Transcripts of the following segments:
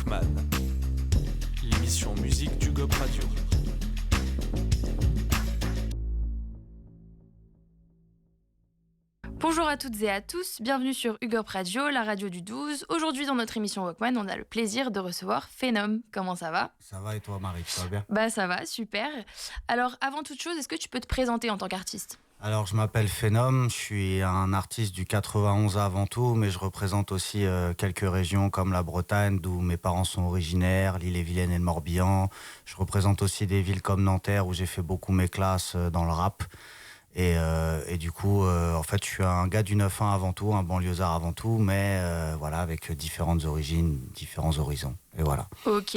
Walkman, l'émission musique du GOP Radio. Bonjour à toutes et à tous, bienvenue sur UGOP Radio, la radio du 12. Aujourd'hui dans notre émission Walkman, on a le plaisir de recevoir Phenom. Comment ça va ? Ça va et toi Marie, ça va bien ? Bah ça va, super. Alors avant toute chose, est-ce que tu peux te présenter en tant qu'artiste ? Alors je m'appelle Phenom, je suis un artiste du 91 avant tout, mais je représente aussi quelques régions comme la Bretagne, d'où mes parents sont originaires, l'Ille-et-Vilaine et le Morbihan. Je représente aussi des villes comme Nanterre où j'ai fait beaucoup mes classes dans le rap. Et du coup, en fait, je suis un gars du 9-1 avant tout, un banlieusard avant tout, mais voilà, avec différentes origines, différents horizons. Et voilà. Ok.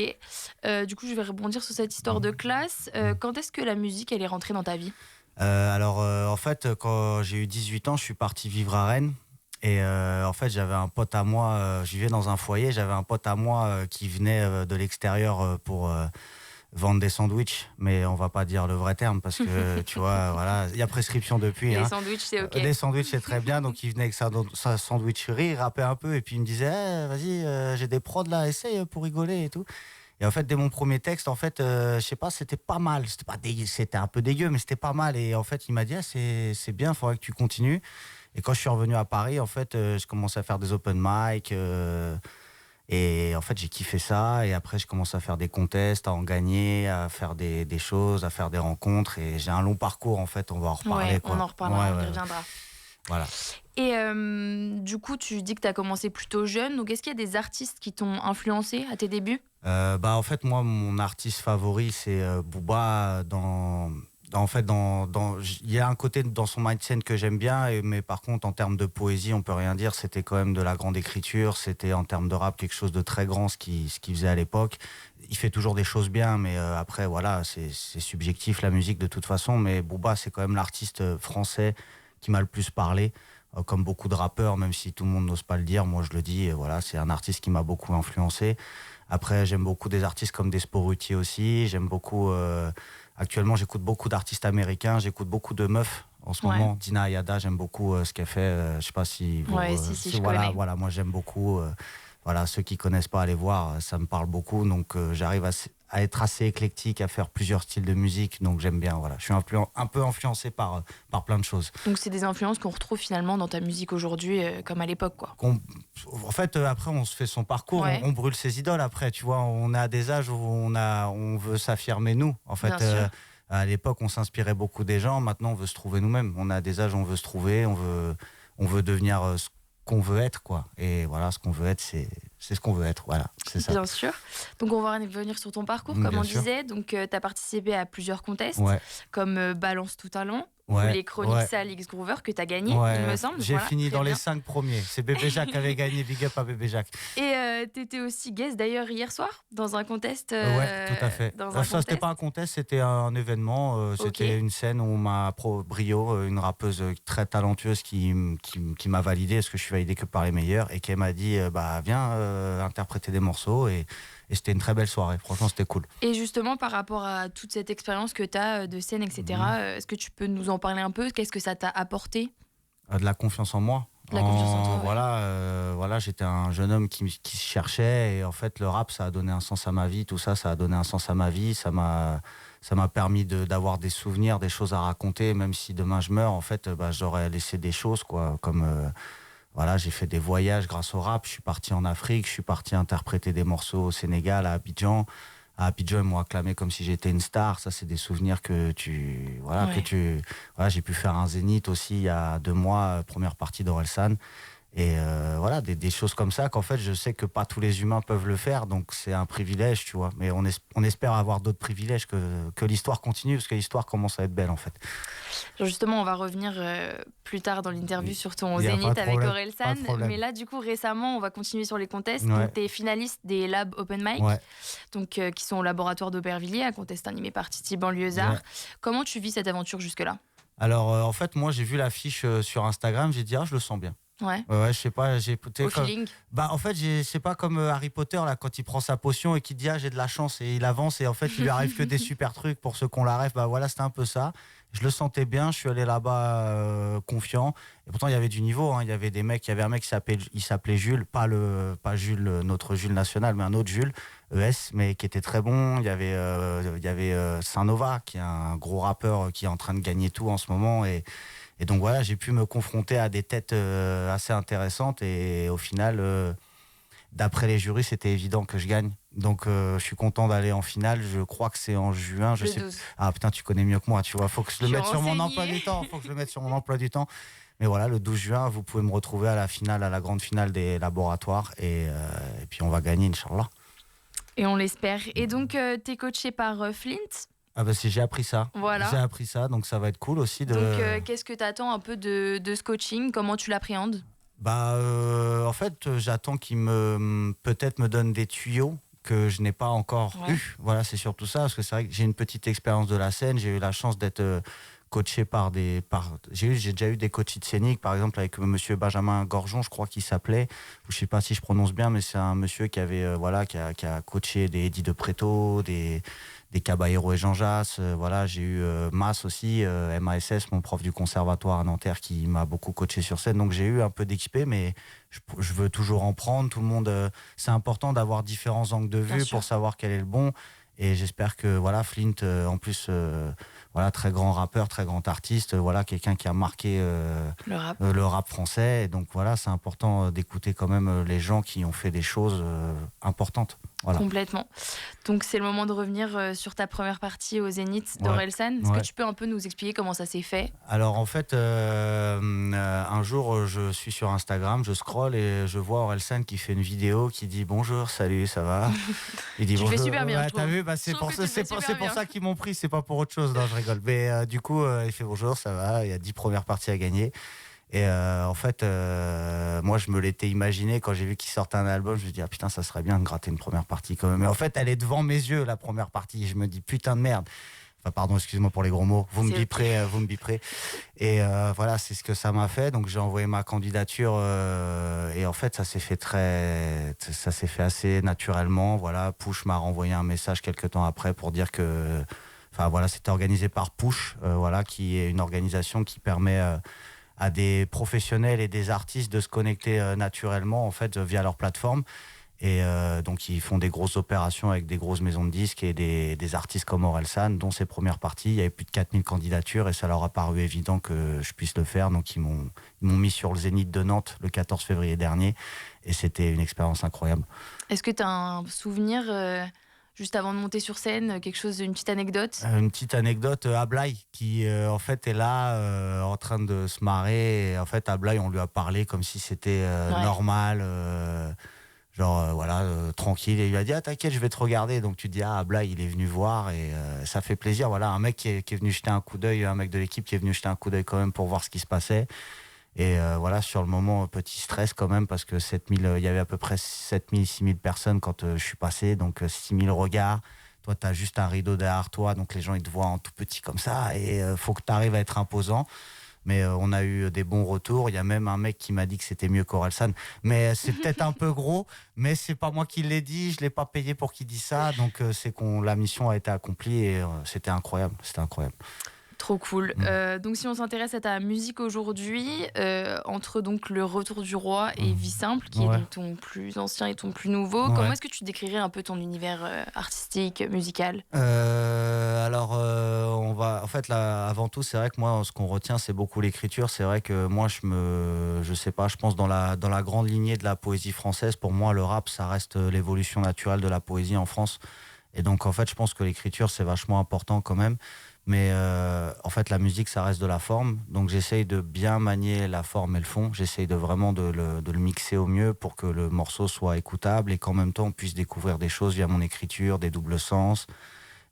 Du coup, je vais rebondir sur cette histoire de classe. Quand est-ce que la musique, elle est rentrée dans ta vie ? En fait, quand j'ai eu 18 ans, je suis parti vivre à Rennes. Et en fait, j'avais un pote à moi, je vivais dans un foyer, j'avais un pote à moi qui venait de l'extérieur pour vendre des sandwichs, mais on va pas dire le vrai terme parce que tu vois, voilà, il y a prescription depuis. Les sandwichs, c'est ok. Les sandwichs, c'est très bien. Donc il venait avec sa sandwicherie, il rappait un peu et puis il me disait vas-y, j'ai des prods là, essaye pour rigoler et tout. Et en fait, dès mon premier texte, en fait, je sais pas, c'était pas mal. C'était pas dégueu, c'était un peu dégueu, mais c'était pas mal. Et en fait, il m'a dit c'est bien, il faudrait que tu continues. Et quand je suis revenu à Paris, en fait, je commençais à faire des open mic. Et en fait, j'ai kiffé ça. Et après, je commence à faire des contests, à en gagner, à faire des choses, à faire des rencontres. Et j'ai un long parcours, en fait. On va en reparler. Ouais, quoi. on en reparlera, on y reviendra. Voilà. Et du coup, tu dis que tu as commencé plutôt jeune. Donc, est-ce qu'il y a des artistes qui t'ont influencé à tes débuts ? En fait, moi, mon artiste favori, c'est Booba. Il y a un côté dans son mindset que j'aime bien, mais par contre, en termes de poésie, on peut rien dire. C'était quand même de la grande écriture. C'était en termes de rap quelque chose de très grand, ce qu'il faisait à l'époque. Il fait toujours des choses bien, mais après, voilà, c'est subjectif la musique de toute façon. Mais Booba, c'est quand même l'artiste français qui m'a le plus parlé. Comme beaucoup de rappeurs, même si tout le monde n'ose pas le dire, moi je le dis. Et voilà, c'est un artiste qui m'a beaucoup influencé. Après, j'aime beaucoup des artistes comme Desporuti aussi. J'aime beaucoup. Actuellement, j'écoute beaucoup d'artistes américains. J'écoute beaucoup de meufs en ce moment. Dina Ayada, j'aime beaucoup ce qu'elle fait. Je sais pas si vous. Je connais. Voilà, moi j'aime beaucoup. Voilà, ceux qui connaissent pas, allez voir. Ça me parle beaucoup. Donc, j'arrive à être assez éclectique, à faire plusieurs styles de musique. Donc, j'aime bien. Voilà, je suis un peu influencé par plein de choses. Donc, c'est des influences qu'on retrouve finalement dans ta musique aujourd'hui, comme à l'époque, quoi. En fait, après, on se fait son parcours, on brûle ses idoles. Après, tu vois, on a des âges où on veut s'affirmer nous. En fait, à l'époque, on s'inspirait beaucoup des gens. Maintenant, on veut se trouver nous-mêmes. On a des âges où on veut se trouver, on veut devenir ce qu'on veut être, quoi. Et voilà, ce qu'on veut être, c'est ce qu'on veut être. Voilà, c'est ça. Bien sûr. Donc, on va revenir sur ton parcours, comme on disait. Donc, tu as participé à plusieurs contests, comme Balance tout talent. Ou les chroniques sales X Groover que tu as gagné, il me semble. J'ai fini dans les 5 premiers. C'est Bébé Jacques qui avait gagné. Big up à Bébé Jacques. Et tu étais aussi guest d'ailleurs hier soir dans un contest. Ouais, tout à fait. Ça, c'était pas un contest, c'était un événement. C'était une scène où Brio, une rappeuse très talentueuse qui m'a validé, parce que je suis validé que par les meilleurs, et qui m'a dit viens interpréter des morceaux. Et c'était une très belle soirée, franchement c'était cool. Et justement par rapport à toute cette expérience que tu as de scène, etc., est-ce que tu peux nous en parler un peu ? Qu'est-ce que ça t'a apporté ? De la confiance en moi. De la confiance en toi, voilà, j'étais un jeune homme qui se cherchait, et en fait le rap ça a donné un sens à ma vie, tout ça a donné un sens à ma vie, ça m'a permis d'avoir des souvenirs, des choses à raconter, même si demain je meurs, en fait j'aurais laissé des choses, quoi, comme... Voilà, j'ai fait des voyages grâce au rap. Je suis parti en Afrique, je suis parti interpréter des morceaux au Sénégal, à Abidjan. À Abidjan, ils m'ont acclamé comme si j'étais une star. Ça, c'est des souvenirs que j'ai pu faire un zénith aussi il y a 2 mois, première partie d'Orelsan. Et des choses comme ça qu'en fait, je sais que pas tous les humains peuvent le faire. Donc, c'est un privilège, tu vois. Mais on espère avoir d'autres privilèges, que l'histoire continue, parce que l'histoire commence à être belle, en fait. Justement, on va revenir plus tard dans l'interview sur ton zénith avec Orelsan. Mais là, du coup, récemment, on va continuer sur les contests. Donc, tu es finaliste des Lab Open Mic, donc, qui sont au laboratoire d'Aubervilliers, un contest animé par Titi Banlieusard. Comment tu vis cette aventure jusque-là ? Alors, en fait, moi, j'ai vu l'affiche sur Instagram, j'ai dit, je le sens bien. Ouais, je sais pas, j'ai au feeling. En fait, c'est pas comme Harry Potter là, quand il prend sa potion et qu'il dit j'ai de la chance, et il avance, et en fait il lui arrive que des super trucs pour ceux qu'on la rêve. Voilà, c'était un peu ça. Je le sentais bien, je suis allé là-bas confiant. Et pourtant, il y avait du niveau. Hein. Il y avait des mecs, il y avait un mec qui s'appelait Jules, pas Jules, notre Jules national, mais un autre Jules, ES, mais qui était très bon. Il y avait Saint-Nova, qui est un gros rappeur qui est en train de gagner tout en ce moment. Et donc voilà, j'ai pu me confronter à des têtes assez intéressantes. Et au final, d'après les jurys, c'était évident que je gagne. Donc je suis content d'aller en finale. Je crois que c'est en juin. Le 12. Ah putain, tu connais mieux que moi, tu vois. Faut que je le mette sur mon emploi du temps. Faut que je le mette sur mon emploi du temps. Mais voilà, le 12 juin, vous pouvez me retrouver à la finale, à la grande finale des laboratoires. Et puis on va gagner, Inch'Allah. Et on l'espère. Et donc, t'es coaché par Flint. Ah bah j'ai appris ça. Voilà. J'ai appris ça, donc ça va être cool aussi. Donc qu'est-ce que t'attends un peu de ce coaching? Comment tu l'appréhendes? En fait, j'attends qu'il peut-être me donne des tuyaux que je n'ai pas encore eu. Voilà, c'est surtout ça, parce que c'est vrai que j'ai une petite expérience de la scène. J'ai eu la chance d'être coaché j'ai déjà eu des coachs scéniques, par exemple avec monsieur Benjamin Gorgeon, je crois qu'il s'appelait. Je sais pas si je prononce bien, mais c'est un monsieur qui avait qui a coaché des Eddie de Preto, des Caballero et Jean Jass. Voilà, j'ai eu Mas aussi, MASS, mon prof du conservatoire à Nanterre, qui m'a beaucoup coaché sur scène. Donc j'ai eu un peu d'XP, mais je veux toujours en prendre. Tout le monde, c'est important d'avoir différents angles de vue pour savoir quel est le bon. Et j'espère que Flint, en plus, très grand rappeur, très grand artiste, quelqu'un qui a marqué le rap français. Et donc c'est important d'écouter quand même les gens qui ont fait des choses importantes. Voilà. Complètement. Donc c'est le moment de revenir sur ta première partie au Zénith d'Orelsan. Est-ce que tu peux un peu nous expliquer comment ça s'est fait? Alors en fait, un jour, je suis sur Instagram, je scrolle et je vois Orelsan qui fait une vidéo qui dit bonjour, salut, ça va? Il dit tu bonjour. fais super bien. T'as vu, c'est pour ça qu'ils m'ont pris, c'est pas pour autre chose. Non, je rigole. Mais du coup, il fait bonjour, ça va? Il y a 10 premières parties à gagner. Et en fait, moi, je me l'étais imaginé quand j'ai vu qu'il sortait un album. Je me dis, ah putain, ça serait bien de gratter une première partie quand même. Mais en fait, elle est devant mes yeux, la première partie. Je me dis, putain de merde. Enfin, pardon, excusez-moi pour les gros mots. Vous me biperez. Et c'est ce que ça m'a fait. Donc, j'ai envoyé ma candidature. Et en fait, ça s'est fait assez naturellement. Voilà, Push m'a renvoyé un message quelques temps après pour dire que, c'était organisé par Push, qui est une organisation qui permet à des professionnels et des artistes de se connecter naturellement en fait via leur plateforme. Et donc ils font des grosses opérations avec des grosses maisons de disques et des artistes comme Orelsan, dont ses premières parties. Il y avait plus de 4000 candidatures et ça leur a paru évident que je puisse le faire. Donc ils m'ont mis sur le Zénith de Nantes le 14 février dernier et c'était une expérience incroyable. Est-ce que tu as un souvenir juste avant de monter sur scène, une petite anecdote? Une petite anecdote, Ablaye, qui en fait est là en train de se marrer. Et en fait, Ablaye, on lui a parlé comme si c'était normal, tranquille. Et il lui a dit, ah t'inquiète, je vais te regarder. Donc tu te dis, ah Ablaye, il est venu voir et ça fait plaisir. Voilà, un mec qui est venu jeter un coup d'œil, un mec de l'équipe qui est venu jeter un coup d'œil quand même pour voir ce qui se passait. Et sur le moment, petit stress quand même, parce que il y avait à peu près 7000, 6000 personnes quand je suis passé, donc 6000 regards. Toi, tu as juste un rideau derrière toi, donc les gens, ils te voient en tout petit comme ça, et faut que tu arrives à être imposant. Mais on a eu des bons retours. Il y a même un mec qui m'a dit que c'était mieux qu'Orelsan. Mais c'est peut-être un peu gros, mais c'est pas moi qui l'ai dit, je l'ai pas payé pour qu'il dise ça. Donc la mission a été accomplie et c'était incroyable. Trop cool. Donc si on s'intéresse à ta musique aujourd'hui, entre donc Le Retour du Roi et Vie Simple, qui est donc ton plus ancien et ton plus nouveau, comment est-ce que tu décrirais un peu ton univers artistique, musical? Avant tout, c'est vrai que moi, ce qu'on retient, c'est beaucoup l'écriture. C'est vrai que moi, je pense dans la grande lignée de la poésie française, pour moi, le rap, ça reste l'évolution naturelle de la poésie en France. Et donc, en fait, je pense que l'écriture, c'est vachement important quand même. Mais en fait, la musique, ça reste de la forme. Donc, j'essaye de bien manier la forme et le fond. J'essaye de vraiment de le mixer au mieux pour que le morceau soit écoutable et qu'en même temps, on puisse découvrir des choses via mon écriture, des doubles sens.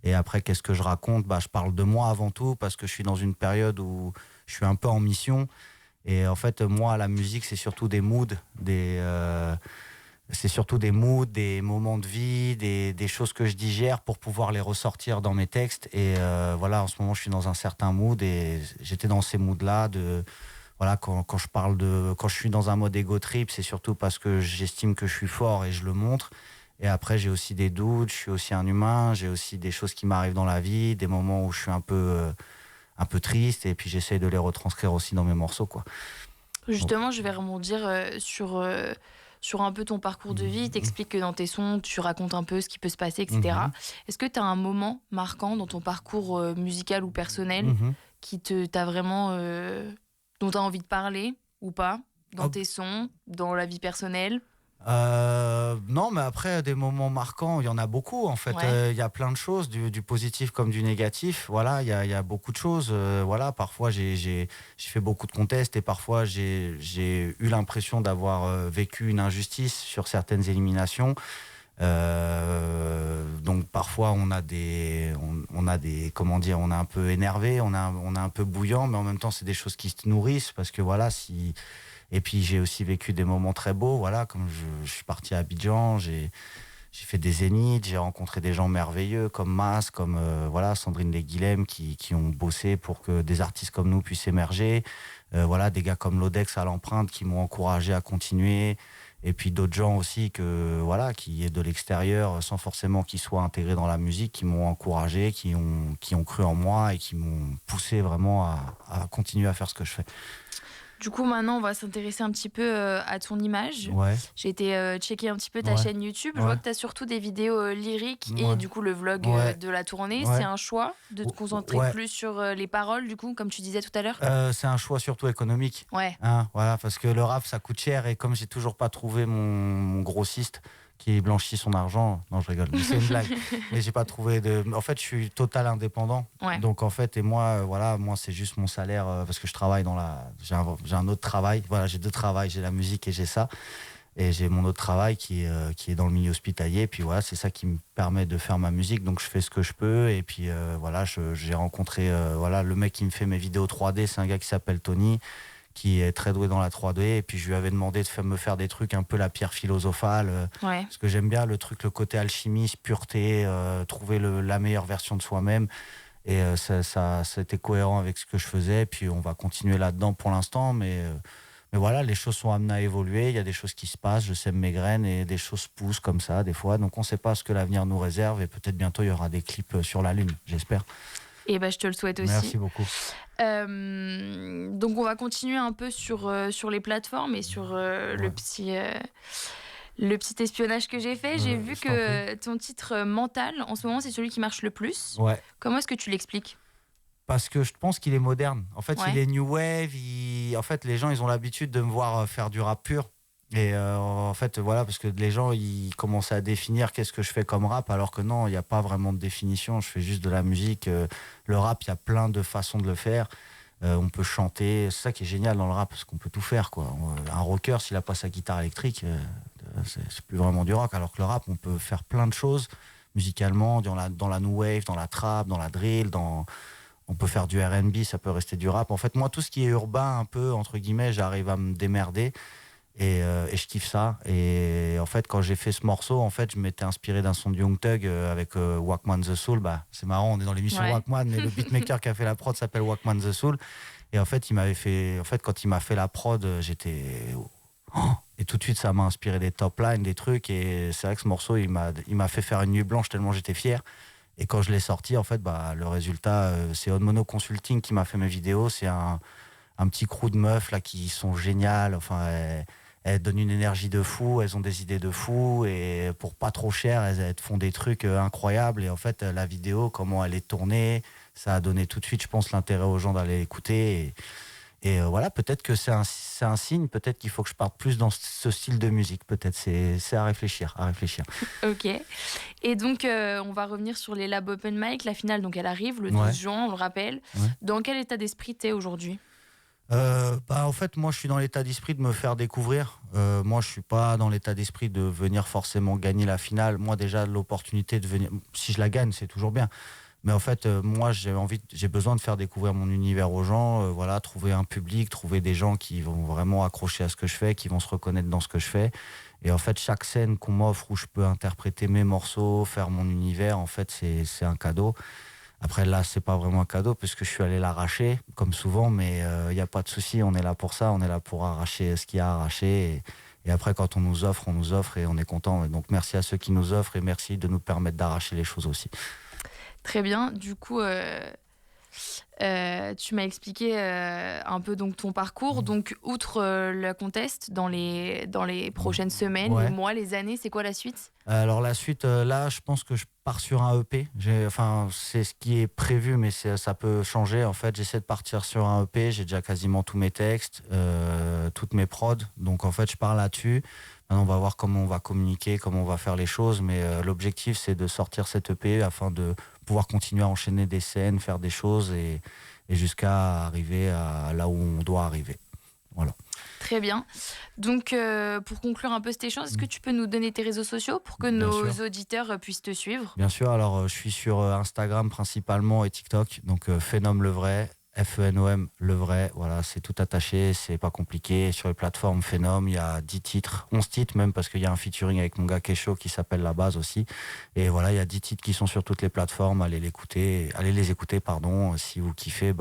Et après, qu'est-ce que je raconte? Je parle de moi avant tout parce que je suis dans une période où je suis un peu en mission. Et en fait, moi, la musique, c'est surtout des moods, des moments de vie, des choses que je digère pour pouvoir les ressortir dans mes textes. Et en ce moment, je suis dans un certain mood et j'étais dans ces moods-là. Quand je suis dans un mode ego trip, c'est surtout parce que j'estime que je suis fort et je le montre. Et après, j'ai aussi des doutes, je suis aussi un humain, j'ai aussi des choses qui m'arrivent dans la vie, des moments où je suis un peu un peu tristes, et puis j'essaye de les retranscrire aussi dans mes morceaux, quoi. Justement, je vais rebondir sur un peu ton parcours de vie. T'expliques que dans tes sons, tu racontes un peu ce qui peut se passer, etc. Est-ce que tu as un moment marquant dans ton parcours musical ou personnel qui t'a vraiment, dont tu as envie de parler ou pas, dans tes sons, dans la vie personnelle? Non, mais après, des moments marquants, il y en a beaucoup, en fait. Il y a plein de choses, du positif comme du négatif. Voilà, il y a beaucoup de choses. Voilà, parfois, j'ai fait beaucoup de contests, et parfois, j'ai eu l'impression d'avoir vécu une injustice sur certaines éliminations. Donc parfois on a des comment dire, on est un peu énervé, on est un peu bouillant, mais en même temps c'est des choses qui se nourrissent, parce que voilà, et puis j'ai aussi vécu des moments très beaux, voilà, comme je suis parti à Abidjan, j'ai fait des zéniths, j'ai rencontré des gens merveilleux comme Mas, comme voilà, Sandrine Lesguilhem, qui ont bossé pour que des artistes comme nous puissent émerger, voilà, des gars comme Lodex à l'Empreinte qui m'ont encouragé à continuer. Et puis d'autres gens aussi qui est de l'extérieur, sans forcément qu'ils soient intégrés dans la musique, qui m'ont encouragé, qui ont cru en moi et qui m'ont poussé vraiment à continuer à faire ce que je fais. Du coup, maintenant, on va s'intéresser un petit peu à ton image. Ouais. J'ai été checker un petit peu ta chaîne YouTube. Je vois que tu as surtout des vidéos lyriques et du coup le vlog de la tournée. C'est un choix de te concentrer plus sur les paroles, du coup, comme tu disais tout à l'heure? C'est un choix surtout économique. Voilà, parce que le rap, ça coûte cher, et comme j'ai toujours pas trouvé mon grossiste qui blanchit son argent. Non, je rigole, c'est une blague. Mais j'ai pas trouvé de... En fait, je suis total indépendant. Donc en fait, et moi, moi c'est juste mon salaire, parce que je travaille dans la... J'ai un autre travail. Voilà, j'ai deux travails, j'ai la musique et j'ai ça. Et j'ai mon autre travail qui est dans le milieu hospitalier. Et puis voilà, c'est ça qui me permet de faire ma musique. Donc je fais ce que je peux. Et puis voilà, j'ai rencontré le mec qui me fait mes vidéos 3D. C'est un gars qui s'appelle Tony, qui est très doué dans la 3D, et puis je lui avais demandé de me faire des trucs un peu la pierre philosophale, parce que j'aime bien le côté alchimiste, pureté, trouver la meilleure version de soi-même, et ça c'était cohérent avec ce que je faisais. Puis on va continuer là-dedans pour l'instant, mais voilà, les choses sont amenées à évoluer, il y a des choses qui se passent, je sème mes graines, et des choses poussent comme ça des fois, donc on ne sait pas ce que l'avenir nous réserve, et peut-être bientôt il y aura des clips sur la Lune, j'espère. Et je te le souhaite aussi. Merci beaucoup. Donc on va continuer un peu sur les plateformes et sur le petit espionnage que j'ai fait. J'ai vu que ton titre Mental, en ce moment, c'est celui qui marche le plus. Comment est-ce que tu l'expliques? Parce que je pense qu'il est moderne. En fait, il est new wave. En fait, les gens, ils ont l'habitude de me voir faire du rap pur. Et en fait, voilà, parce que les gens, ils commençaient à définir qu'est-ce que je fais comme rap, alors que non, il n'y a pas vraiment de définition. Je fais juste de la musique. Le rap, il y a plein de façons de le faire. On peut chanter. C'est ça qui est génial dans le rap, parce qu'on peut tout faire, quoi. Un rocker, s'il n'a pas sa guitare électrique, c'est plus vraiment du rock. Alors que le rap, on peut faire plein de choses musicalement, dans la new wave, dans la trap, dans la drill, on peut faire du R&B, ça peut rester du rap. En fait, moi, tout ce qui est urbain, un peu, entre guillemets, j'arrive à me démerder. Et je kiffe ça. Et en fait, quand j'ai fait ce morceau, en fait, je m'étais inspiré d'un son de Young Thug avec Walkman The Soul. C'est marrant, on est dans l'émission Walkman, mais le beatmaker qui a fait la prod s'appelle Walkman The Soul. Et en fait, quand il m'a fait la prod, j'étais... Et tout de suite, ça m'a inspiré des top lines, des trucs. Et c'est vrai que ce morceau, il m'a fait faire une nuit blanche tellement j'étais fier. Et quand je l'ai sorti, en fait, le résultat, c'est Odd Mono Consulting qui m'a fait mes vidéos. C'est un petit crew de meufs là qui sont géniales. Enfin, elles donnent une énergie de fou, elles ont des idées de fou, et pour pas trop cher, elles font des trucs incroyables. Et en fait, la vidéo, comment elle est tournée, ça a donné tout de suite, je pense, l'intérêt aux gens d'aller l'écouter. Et voilà, peut-être que c'est un signe, peut-être qu'il faut que je parte plus dans ce style de musique. Peut-être, c'est à réfléchir. Ok. Et donc, on va revenir sur les Lab Open Mic. La finale, donc, elle arrive le 12 juin, on le rappelle. Dans quel état d'esprit t'es aujourd'hui ? En fait, moi, je suis dans l'état d'esprit de me faire découvrir. Moi, je suis pas dans l'état d'esprit de venir forcément gagner la finale. Moi, déjà, l'opportunité de venir, si je la gagne, c'est toujours bien. Mais en fait, moi, j'ai besoin de faire découvrir mon univers aux gens. Voilà, trouver un public, trouver des gens qui vont vraiment accrocher à ce que je fais, qui vont se reconnaître dans ce que je fais. Et en fait, chaque scène qu'on m'offre où je peux interpréter mes morceaux, faire mon univers, en fait, c'est un cadeau. Après, là, c'est pas vraiment un cadeau puisque je suis allé l'arracher, comme souvent, mais il n'y a pas de souci, on est là pour ça, on est là pour arracher ce qu'il y a à arracher. Et après, quand on nous offre et on est content. Donc, merci à ceux qui nous offrent et merci de nous permettre d'arracher les choses aussi. Très bien. Du coup, Tu m'as expliqué un peu donc ton parcours. Donc, outre le contest, dans les prochaines semaines, les mois, les années, c'est quoi la suite ? Alors la suite, là, je pense que je pars sur un EP. C'est ce qui est prévu, mais ça peut changer. En fait, j'essaie de partir sur un EP. J'ai déjà quasiment tous mes textes, toutes mes prods. Donc en fait, je pars là-dessus. Maintenant, on va voir comment on va communiquer, comment on va faire les choses. Mais l'objectif, c'est de sortir cet EP afin de pouvoir continuer à enchaîner des scènes, faire des choses et jusqu'à arriver à là où on doit arriver. Voilà. Très bien. Donc, pour conclure un peu cet échange, est-ce que tu peux nous donner tes réseaux sociaux pour que nos auditeurs puissent te suivre ? Bien sûr. Alors, je suis sur Instagram principalement et TikTok. Donc, Phenom le vrai. FENOM le vrai, voilà, c'est tout attaché, c'est pas compliqué. Sur les plateformes Phenom, il y a 10 titres, 11 titres même, parce qu'il y a un featuring avec mon gars Kesho qui s'appelle La Base aussi. Et voilà, il y a 10 titres qui sont sur toutes les plateformes, allez les écouter, si vous kiffez,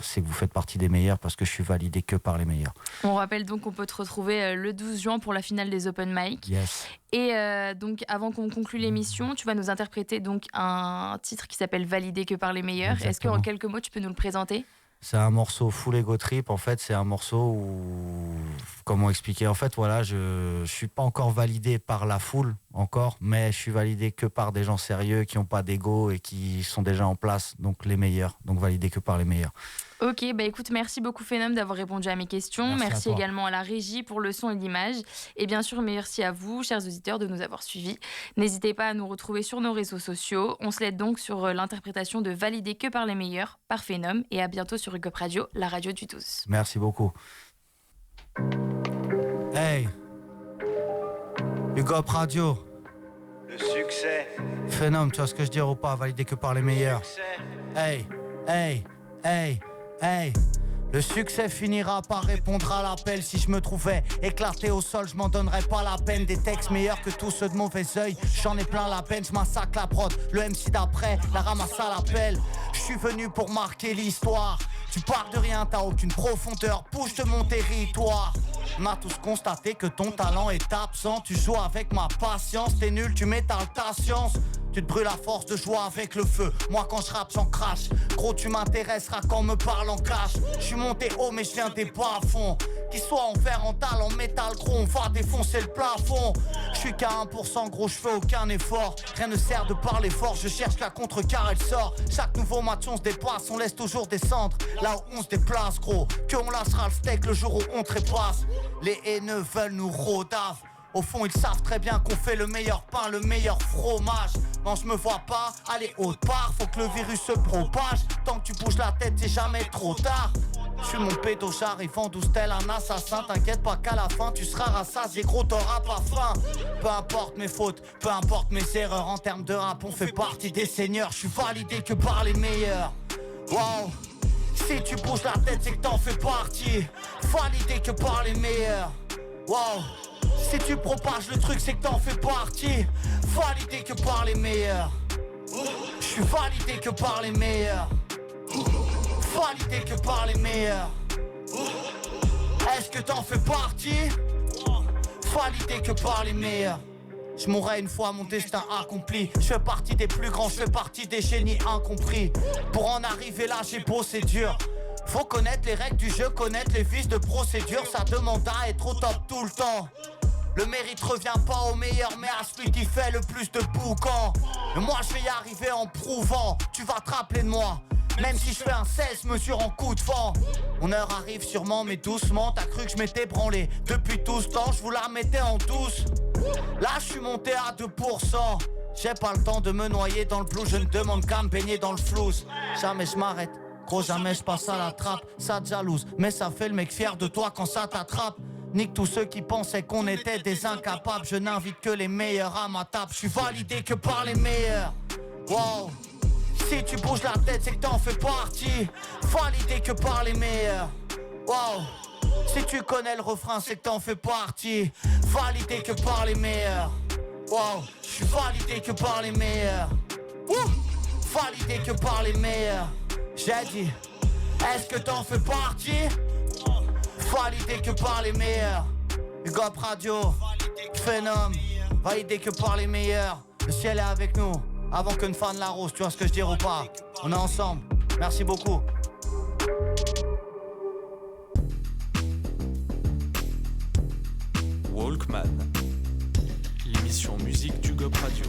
c'est que vous faites partie des meilleurs, parce que je suis validé que par les meilleurs. On rappelle donc qu'on peut te retrouver le 12 juin pour la finale des Open Mic. Yes. Et donc, avant qu'on conclue l'émission, tu vas nous interpréter donc un titre qui s'appelle Validé que par les meilleurs. Exactement. Est-ce qu'en quelques mots, tu peux nous le présenter ? C'est un morceau full ego trip. En fait, c'est un morceau où... Comment expliquer ? En fait, voilà, je suis pas encore validé par la foule, encore, mais je suis validé que par des gens sérieux qui n'ont pas d'ego et qui sont déjà en place, donc les meilleurs. Donc validé que par les meilleurs. Ok, écoute, merci beaucoup Phenom d'avoir répondu à mes questions. Merci également à la régie pour le son et l'image. Et bien sûr, merci à vous, chers auditeurs, de nous avoir suivis. N'hésitez pas à nous retrouver sur nos réseaux sociaux. On se laisse donc sur l'interprétation de Validé que par les meilleurs par Phenom. Et à bientôt sur Hip Hop Radio, la radio du tous. Merci beaucoup. Hey, Hip Hop Radio. Le succès. Phenom, tu vois ce que je dis ou pas? Validé que par les meilleurs. Hey, hey, hey. Hey, le succès finira par répondre à l'appel. Si je me trouvais éclaté au sol, je m'en donnerais pas la peine. Des textes meilleurs que tous ceux de mauvais oeil, j'en ai plein la peine. Je massacre la prod, le MC d'après, la ramasse à l'appel. Je suis venu pour marquer l'histoire. Tu pars de rien, t'as aucune profondeur, bouge de mon territoire. On a tous constaté que ton talent est absent. Tu joues avec ma patience, t'es nul, tu m'étales ta science. Tu te brûles à force de joie avec le feu. Moi quand je rappe j'en crache. Gros tu m'intéresseras quand on me parle en cash. Je suis monté haut mais je viens des bas-fonds. Qu'il soit en fer, en dalle, en métal gros, on va défoncer le plafond. Je suis qu'à 1% gros, je fais aucun effort. Rien ne sert de parler fort, je cherche la contrecarre, elle sort. Chaque nouveau match on se dépasse, on laisse toujours descendre. Là où on se déplace gros, que on lâchera le steak le jour où on trépasse. Les haineux veulent nous rodave. Au fond ils savent très bien qu'on fait le meilleur pain, le meilleur fromage. Non je me vois pas aller autre part, faut que le virus se propage. Tant que tu bouges la tête c'est jamais trop tard. Je suis mon pédo, j'arrive en douce tel un assassin. T'inquiète pas qu'à la fin tu seras rassasié, gros t'auras pas faim. Peu importe mes fautes, peu importe mes erreurs. En termes de rap on fait partie des seigneurs. Je suis validé que par les meilleurs. Wow. Si tu bouges la tête c'est que t'en fais partie. Validé que par les meilleurs. Wow. Si tu propages le truc c'est que t'en fais partie. Validé que par les meilleurs. Je suis validé que par les meilleurs. Validé que par les meilleurs. Est-ce que t'en fais partie? Validé que par les meilleurs. Je mourrai une fois mon destin accompli. Je fais partie des plus grands, je fais partie des génies incompris. Pour en arriver là j'ai bossé dur. Faut connaître les règles du jeu, connaître les vices de procédure. Ça demande à être au top tout le temps. Le mérite revient pas au meilleur mais à celui qui fait le plus de boucan. Mais moi je vais y arriver en prouvant. Tu vas te rappeler de moi. Même si je fais un 16 mesures en coup de vent. Mon heure arrive sûrement mais doucement. T'as cru que je m'étais branlé depuis tout ce temps. Je vous la mettais en douce. Là je suis monté à 2%. J'ai pas le temps de me noyer dans le blue. Je ne demande qu'à me baigner dans le flouze. Jamais je m'arrête. Gros jamais je passe à la trappe. Ça te jalouse mais ça fait le mec fier de toi quand ça t'attrape. Nique tous ceux qui pensaient qu'on était des incapables. Je n'invite que les meilleurs à ma table. Je suis validé que par les meilleurs. Wow. Si tu bouges la tête c'est que t'en fais partie. Validé que par les meilleurs. Wow. Si tu connais le refrain c'est que t'en fais partie. Validé que par les meilleurs. Wow. Je suis validé que par les meilleurs. Validé que par les meilleurs. J'ai dit. Est-ce que t'en fais partie? Validé que par les meilleurs. Hip Hop Radio, Phenom, validé que par les meilleurs. Le ciel est avec nous, avant qu'une fan la rose, tu vois ce que je dis ou pas? On est ensemble. Merci beaucoup. Walkman, l'émission musique du GOP Radio.